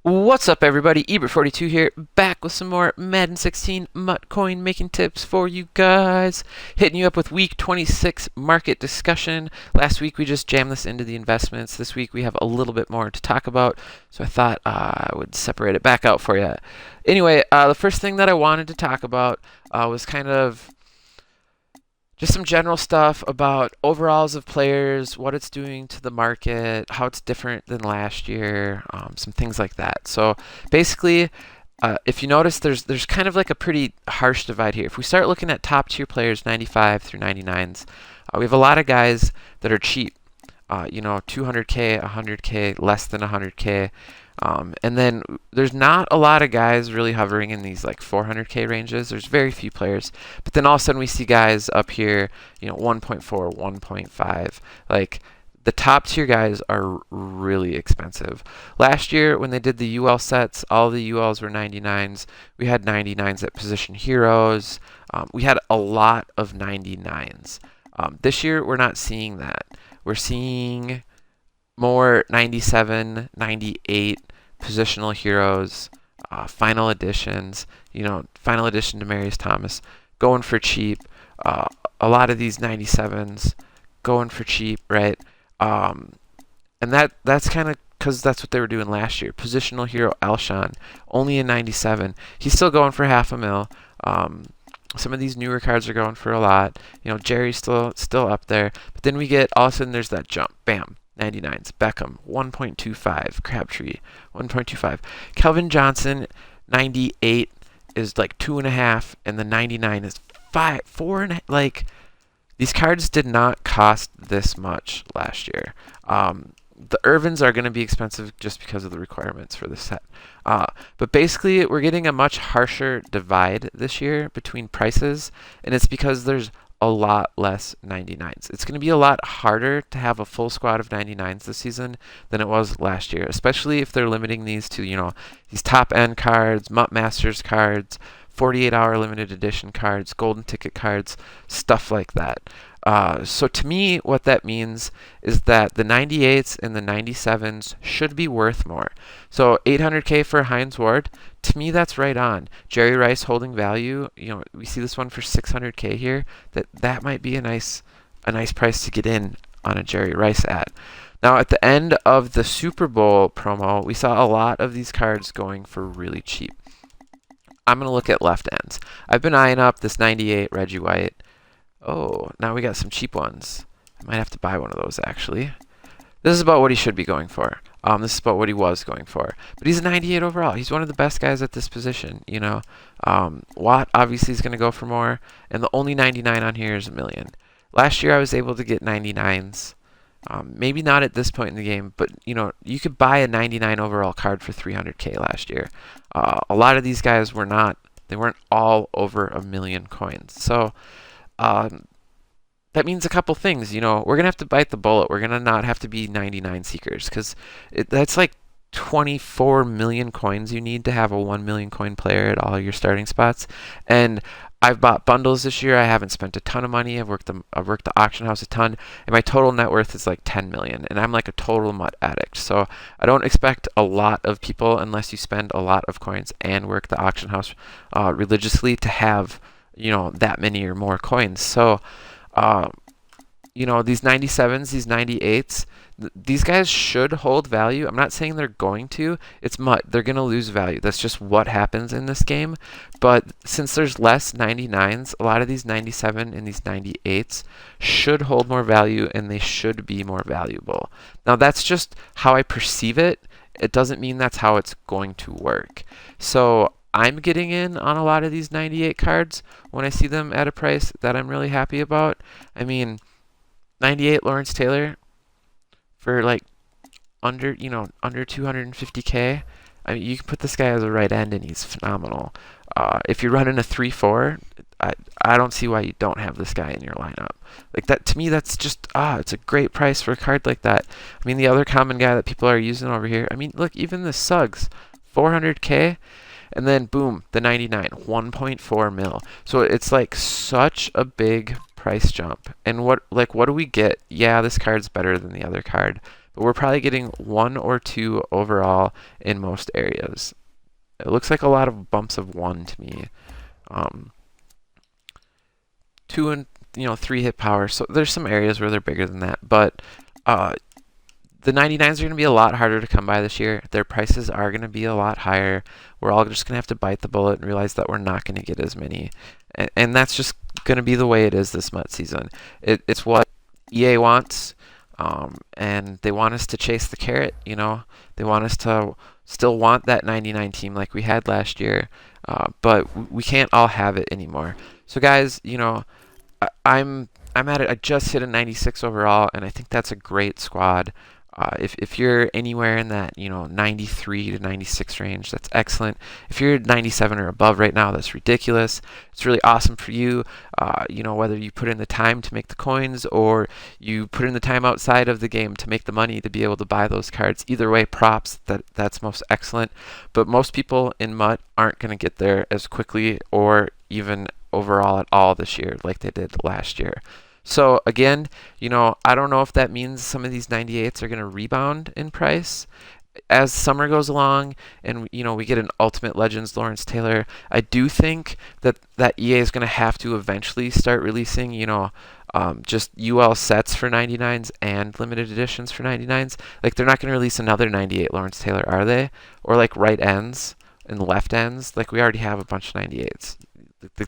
What's up, everybody? Ebert42 here, back with some more Madden 16 MUT coin making tips for you guys. Hitting you up with week 26 market discussion. Last week we just jammed this into the investments. This week we have a little bit more to talk about, so I thought I would separate it back out for you. Anyway, the first thing that I wanted to talk about was kind of just some general stuff about overalls of players, what it's doing to the market, how it's different than last year, some things like that. So basically, if you notice, there's kind of like a pretty harsh divide here. If we start looking at top tier players, 95 through 99s, we have a lot of guys that are cheap. 200K, 100K, less than 100K. And then there's not a lot of guys really hovering in these like 400K ranges. There's very few players. But then all of a sudden we see guys up here, 1.4, 1.5. Like the top tier guys are really expensive. Last year when they did the UL sets, all the ULs were 99s. We had 99s at position heroes. We had a lot of 99s. This year we're not seeing that. We're seeing more 97, 98 positional heroes, final editions, final edition to Demarius Thomas, going for cheap. A lot of these 97s going for cheap, right? And that's kind of because that's what they were doing last year. Positional hero Alshon, only a 97. He's still going for $500,000. Some of these newer cards are going for a lot. Jerry's still up there. But then we get, all of a sudden, there's that jump. Bam. 99s. Beckham, 1.25. Crabtree, 1.25. Kelvin Johnson, 98 is like 2.5, and the 99 is 4. Like, these cards did not cost this much last year. The Irvins are going to be expensive just because of the requirements for this set. But basically, we're getting a much harsher divide this year between prices, and it's because there's a lot less 99s. It's going to be a lot harder to have a full squad of 99s this season than it was last year, especially if they're limiting these to, these top-end cards, MUT Masters cards, 48-hour limited edition cards, golden ticket cards, stuff like that. So to me, what that means is that the 98s and the 97s should be worth more. So 800K for Hines Ward, to me that's right on. Jerry Rice holding value, we see this one for 600K here. That might be a nice price to get in on a Jerry Rice at. Now at the end of the Super Bowl promo, we saw a lot of these cards going for really cheap. I'm going to look at left ends. I've been eyeing up this 98 Reggie White. Oh, now we got some cheap ones. I might have to buy one of those, actually. This is about what he should be going for. This is about what he was going for. But he's a 98 overall. He's one of the best guys at this position, Watt obviously is going to go for more, and the only 99 on here is $1 million. Last year I was able to get 99s. Maybe not at this point in the game, but, you could buy a 99 overall card for 300K last year. A lot of these guys they weren't all over $1 million coins. So, that means a couple things. We're going to have to bite the bullet. We're going to not have to be 99 seekers because that's like 24 million coins you need to have a 1 million coin player at all your starting spots. And I've bought bundles this year. I haven't spent a ton of money. I've worked the auction house a ton, and my total net worth is like 10 million. And I'm like a total MUT addict. So I don't expect a lot of people, unless you spend a lot of coins and work the auction house religiously, to have that many or more coins. So these 97s, these 98s, these guys should hold value. I'm not saying they're going to. It's MUT. They're going to lose value. That's just what happens in this game. But since there's less 99s, a lot of these 97 and these 98s should hold more value, and they should be more valuable. Now, that's just how I perceive it. It doesn't mean that's how it's going to work. So I'm getting in on a lot of these 98 cards when I see them at a price that I'm really happy about. I mean, 98 Lawrence Taylor for like under 250K. I mean, you can put this guy as a right end and he's phenomenal. If you're running a 3-4, I don't see why you don't have this guy in your lineup. Like that, to me, that's just it's a great price for a card like that. I mean, the other common guy that people are using over here, I mean, look, even the Suggs, 400K. And then boom, the 99, 1.4 mil. So it's like such a big price jump. And what do we get? Yeah, this card's better than the other card, but we're probably getting 1 or 2 overall in most areas. It looks like a lot of bumps of 1 to me. 2 and 3 hit power. So there's some areas where they're bigger than that, but the 99s are going to be a lot harder to come by this year. Their prices are going to be a lot higher. We're all just going to have to bite the bullet and realize that we're not going to get as many. And that's just going to be the way it is this MUT season. It's what EA wants, and they want us to chase the carrot. They want us to still want that 99 team like we had last year, but we can't all have it anymore. So guys, I'm at it. I just hit a 96 overall, and I think that's a great squad. If you're anywhere in that 93 to 96 range, that's excellent. If you're 97 or above right now, that's ridiculous. It's really awesome for you. Whether you put in the time to make the coins or you put in the time outside of the game to make the money to be able to buy those cards. Either way, props. That's most excellent. But most people in MUT aren't going to get there as quickly or even overall at all this year like they did last year. So again, I don't know if that means some of these 98s are going to rebound in price as summer goes along and we get an Ultimate Legends Lawrence Taylor. I do think that EA is going to have to eventually start releasing just UL sets for 99s and limited editions for 99s. Like they're not going to release another 98 Lawrence Taylor, are they? Or like right ends and left ends. Like we already have a bunch of 98s.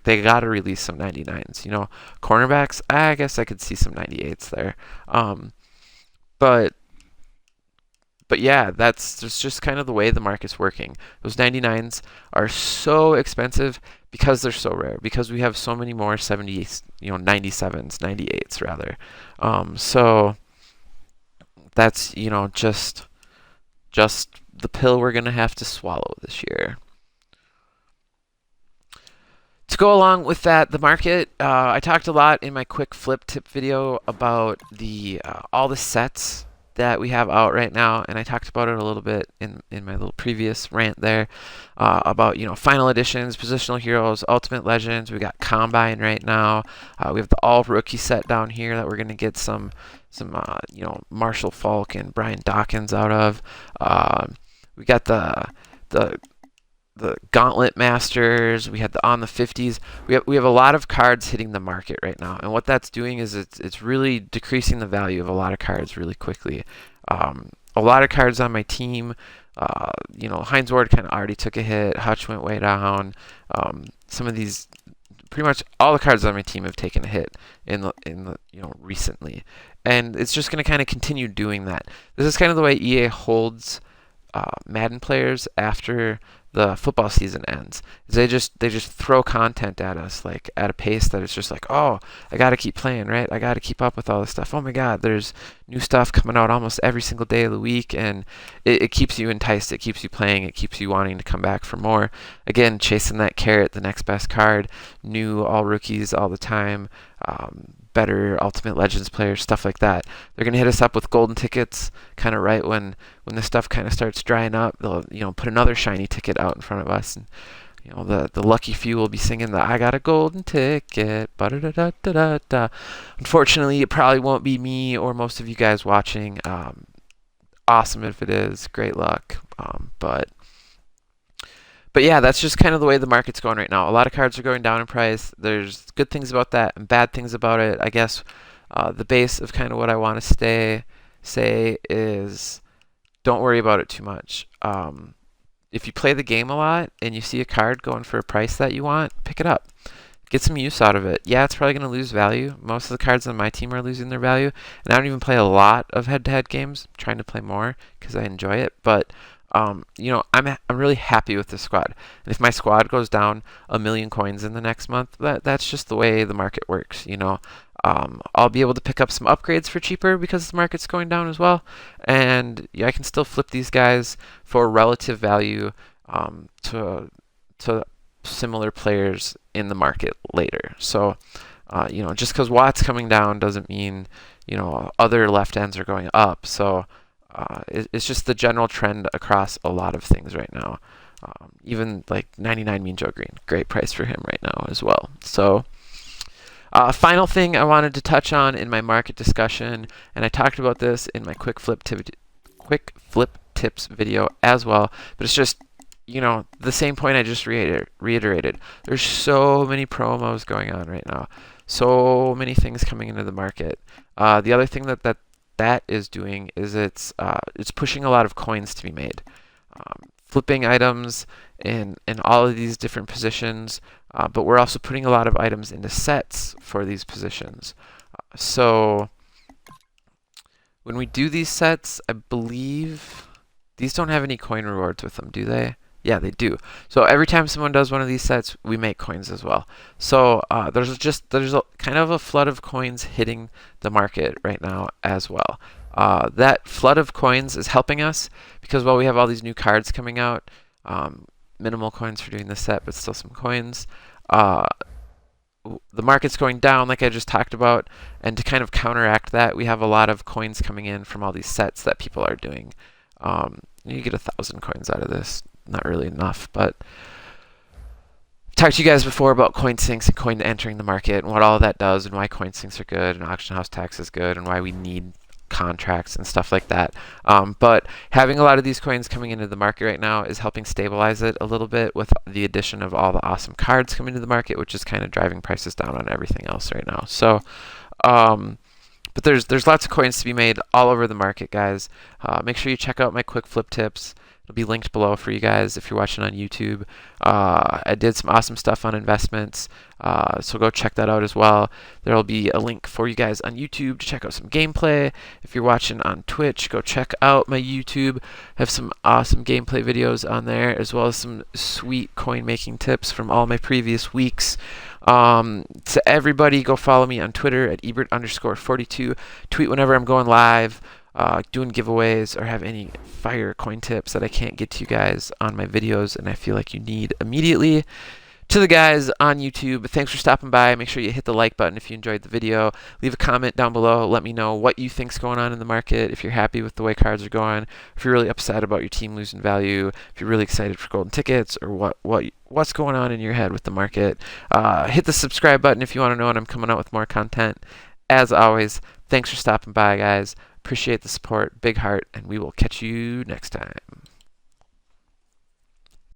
They got to release some 99s. Cornerbacks, I guess I could see some 98s there. But yeah, that's just kind of the way the market's working. Those 99s are so expensive because they're so rare, because we have so many more 70s, 97s, 98s rather. So that's, just the pill we're going to have to swallow this year. To go along with that, the market, I talked a lot in my quick flip tip video about all the sets that we have out right now, and I talked about it a little bit in my little previous rant there about final editions, positional heroes, ultimate legends. We got Combine right now. We have the all rookie set down here that we're going to get some Marshall Falk and Brian Dawkins out of. We got the Gauntlet Masters. We had the on the 50s. We have a lot of cards hitting the market right now, and what that's doing is it's really decreasing the value of a lot of cards really quickly. A lot of cards on my team, Heinz Ward kind of already took a hit. Hutch went way down. Some of these, pretty much all the cards on my team have taken a hit in the recently, and it's just going to kind of continue doing that. This is kind of the way EA holds Madden players after the football season ends. They just throw content at us like at a pace that it's just like, oh, I got to keep playing, right? I got to keep up with all this stuff. Oh my God, there's new stuff coming out almost every single day of the week, and it keeps you enticed. It keeps you playing. It keeps you wanting to come back for more. Again, chasing that carrot, the next best card, new all rookies all the time. Better Ultimate Legends players, stuff like that. They're going to hit us up with golden tickets kind of right when the stuff kind of starts drying up. They'll put another shiny ticket out in front of us, and the lucky few will be singing the I got a golden ticket. Ba-da-da-da-da-da. Unfortunately, it probably won't be me or most of you guys watching. Awesome if it is. Great luck. But yeah, that's just kind of the way the market's going right now. A lot of cards are going down in price. There's good things about that and bad things about it. I guess the base of kind of what I want to say is don't worry about it too much. If you play the game a lot and you see a card going for a price that you want, pick it up. Get some use out of it. Yeah, it's probably going to lose value. Most of the cards on my team are losing their value. And I don't even play a lot of head-to-head games. I'm trying to play more because I enjoy it. But I'm really happy with this squad. And if my squad goes down 1 million coins in the next month, that's just the way the market works. I'll be able to pick up some upgrades for cheaper because the market's going down as well, and I can still flip these guys for relative value to similar players in the market later. So just because Watt's coming down doesn't mean other left ends are going up. So it's just the general trend across a lot of things right now. Even like 99 Mean Joe Green, great price for him right now as well. So Final thing I wanted to touch on in my market discussion, and I talked about this in my quick flip tips video as well, but it's just, the same point I just reiterated. There's so many promos going on right now, so many things coming into the market. The other thing that is doing is it's pushing a lot of coins to be made, flipping items in all of these different positions, but we're also putting a lot of items into sets for these positions. So when we do these sets, I believe these don't have any coin rewards with them, do they? Yeah, they do. So every time someone does one of these sets, we make coins as well. So there's kind of a flood of coins hitting the market right now as well. That flood of coins is helping us because while we have all these new cards coming out, minimal coins for doing this set, but still some coins. The market's going down, like I just talked about, and to kind of counteract that, we have a lot of coins coming in from all these sets that people are doing. You get 1,000 coins out of this. Not really enough, but talked to you guys before about coin sinks and coin entering the market and what all of that does and why coin sinks are good and auction house tax is good and why we need contracts and stuff like that. But having a lot of these coins coming into the market right now is helping stabilize it a little bit with the addition of all the awesome cards coming to the market, which is kind of driving prices down on everything else right now. So, but there's lots of coins to be made all over the market, guys. Make sure you check out my quick flip tips. It'll be linked below for you guys if you're watching on YouTube. I did some awesome stuff on investments, so go check that out as well. There will be a link for you guys on YouTube to check out some gameplay. If you're watching on Twitch, go check out my YouTube. I have some awesome gameplay videos on there, as well as some sweet coin making tips from all my previous weeks. To everybody, go follow me on Twitter at Ebert_42. Tweet whenever I'm going live, doing giveaways, or have any fire coin tips that I can't get to you guys on my videos and I feel like you need immediately. To the guys on YouTube, thanks for stopping by. Make sure you hit the like button if you enjoyed the video. Leave a comment down below. Let me know what you think's going on in the market, if you're happy with the way cards are going, if you're really upset about your team losing value, if you're really excited for golden tickets, or what's going on in your head with the market. Hit the subscribe button if you want to know when I'm coming out with more content. As always, thanks for stopping by, guys. Appreciate the support. Big heart, and we will catch you next time.